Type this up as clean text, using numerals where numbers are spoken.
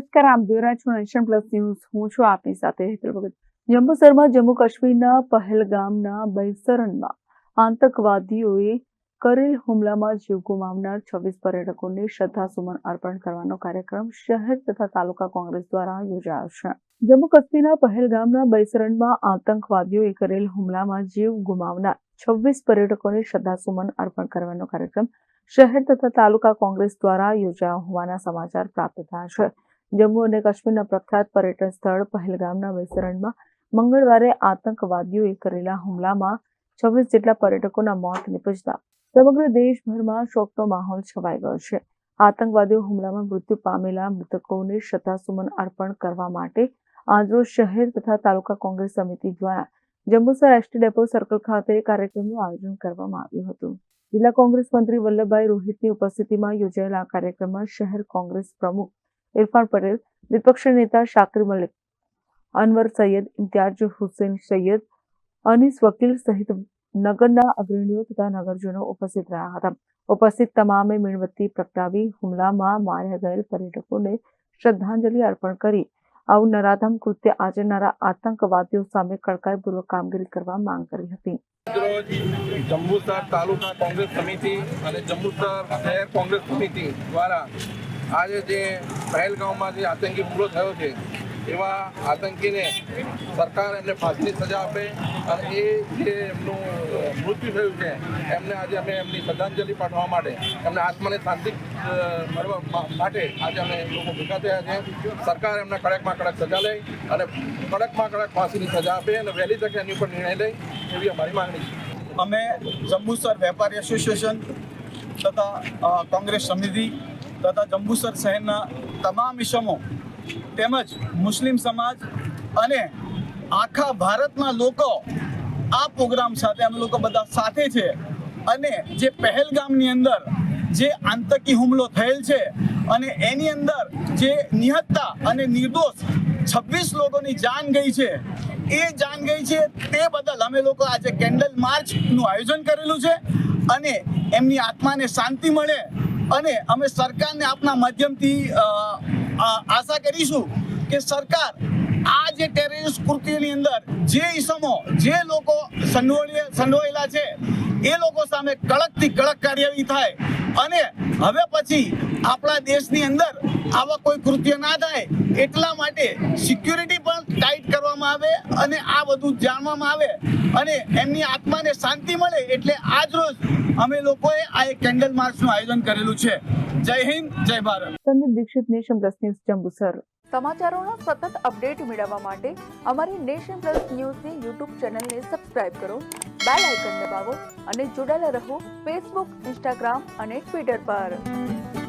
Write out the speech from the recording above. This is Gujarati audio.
નમસ્કાર, આપ જોઈ રહ્યા છો નેશન પ્લસ ન્યૂઝ. હું છું આપની સાથે હેતલ ભગત. જંબુસરમાં જમ્મુ કાશ્મીરના પહેલગામના બૈસરનમાં આતંકવાદીઓએ કરેલ હુમલામાં જીવ ગુમાવનાર 26 પર્યટકોને શ્રદ્ધાસુમન અર્પણ કરવાનો કાર્યક્રમ શહેર તથા તાલુકા કોંગ્રેસ દ્વારા યોજાયો છે. જમ્મુ કાશ્મીરના પહેલગામના બૈસરનમાં આતંકવાદીઓએ કરેલ હુમલામાં જીવ ગુમાવનાર 26 પર્યટકોને શ્રદ્ધાસુમન અર્પણ કરવાનો કાર્યક્રમ શહેર તથા તાલુકા કોંગ્રેસ દ્વારા યોજાયો હોવાના સમાચાર પ્રાપ્ત થયા છે. જમ્મુ અને કાશ્મીરના પ્રખ્યાત પર્યટન સ્થળ પહેલગામના બૈસરણમાં મંગળવારે આતંકવાદીઓએ કરેલા હુમલામાં 26 જેટલા પર્યટકોના મોત નિપજતા સમગ્ર દેશભરમાં શોકનો માહોલ છવાઈ ગયો છે. આતંકવાદીઓ હુમલામાં મૃત્યુ પામેલા મૃતકોને શ્રદ્ધાસુમન અર્પણ કરવા માટે આજરોજ શહેર તથા તાલુકા કોંગ્રેસ સમિતિ દ્વારા જંબુસર એસટી ડેપો સર્કલ ખાતે કાર્યક્રમનું આયોજન કરવામાં આવ્યું હતું. જિલ્લા કોંગ્રેસ મંત્રી વલ્લભભાઈ રોહિતની ઉપસ્થિતિમાં યોજાયેલા આ કાર્યક્રમમાં શહેર કોંગ્રેસ પ્રમુખ ઇરફાન પટેલ, વિપક્ષ નેતા શાકિર મલિક, અનવર સૈયદ, ઇમ્તિયાજ હુસેન સૈયદ, અનીસ વકીલ સહિત નગરના અગ્રણીઓ તથા નગરજનો ઉપસ્થિત રહ્યા હતા. ઉપસ્થિત તમામે મીણબત્તી પ્રગટાવી હુમલામાં માર્યા ગયેલ પર્યટકોને શ્રદ્ધાંજલિ અર્પણ કરી આવું નરાધમ કૃત્ય આચરનારા આતંકવાદીઓ સામે કડકાઈપૂર્વક કામગીરી કરવા માંગ કરી હતી. જંબુસર તાલુકા કોંગ્રેસ સમિતિ અને જંબુસર શહેર કોંગ્રેસ સમિતિ દ્વારા આજે જે પહેલગામમાં જે આતંકી હુમલો થયો છે એવા આતંકીને સરકાર એમને ફાંસીની સજા આપે અને એ જે એમનું મૃત્યુ થયું છે એમને આજે અમે એમની શ્રદ્ધાંજલિ પાઠવવા માટે એમના આત્માને શાંતિ મળવા માટે આજે અમે લોકો ભેગા થયા છે. સરકાર એમના કડકમાં કડક સજા લે અને કડકમાં કડક ફાંસીની સજા આપે અને વહેલી તકે એની ઉપર નિર્ણય લે એવી અમારી માંગણી છે. અમે જંબુસર વેપારી એસોસિએશન તથા કોંગ્રેસ સમિતિ તથા જંબુસર શહેરના તમામ ઇસમો તેમજ મુસ્લિમ સમાજ અને આખા ભારતના લોકો આ પ્રોગ્રામ સાથે અમે લોકો બધા સાથે છે. અને જે પહેલગામની અંદર જે આતંકી હુમલો થયેલ છે અને એની અંદર જે નિહત્તા અને નિર્દોષ 26 લોકોની જાન ગઈ છે એ જાન ગઈ છે તે બદલ અમે લોકો આજે કેન્ડલ માર્ચનું આયોજન કરેલું છે અને એમની આત્માને શાંતિ મળે અને અમે સરકારને આપના માધ્યમથી આશા કરીશું કે સરકાર આ જે ટેરરિસ્ટ કૃત્યની અંદર જે ઇસમો જે લોકો સંડોવાયેલા છે એ લોકો સામે કડકથી કડક કાર્યવાહી થાય અને હવે પછી આપણા દેશની અંદર આવા કોઈ કૃત્ય ના થાય એટલા માટે સિક્યુરિટી પણ ટાઈટ કરવામાં આવે અને આ બધું જાણવામાં આવે અને એમની આત્માને શાંતિ મળે એટલે આજ રોજ અમે લોકોએ આ એક કેન્ડલ માર્ચનું આયોજન કરેલું છે. Jai Hind, Jai Bharat. Sandeep Dixit, nation plus news, Jambusar. સમાચારોનો સતત અપડેટ મેળવવા માટે અમારી નેશન પ્લસ ન્યૂઝની યુટ્યુબ ચેનલને સબસ્ક્રાઇબ કરો, બેલ આઇકન દબાવો અને જોડાયેલા રહો ફેસબુક, ઇન્સ્ટાગ્રામ અને ટ્વિટર પર.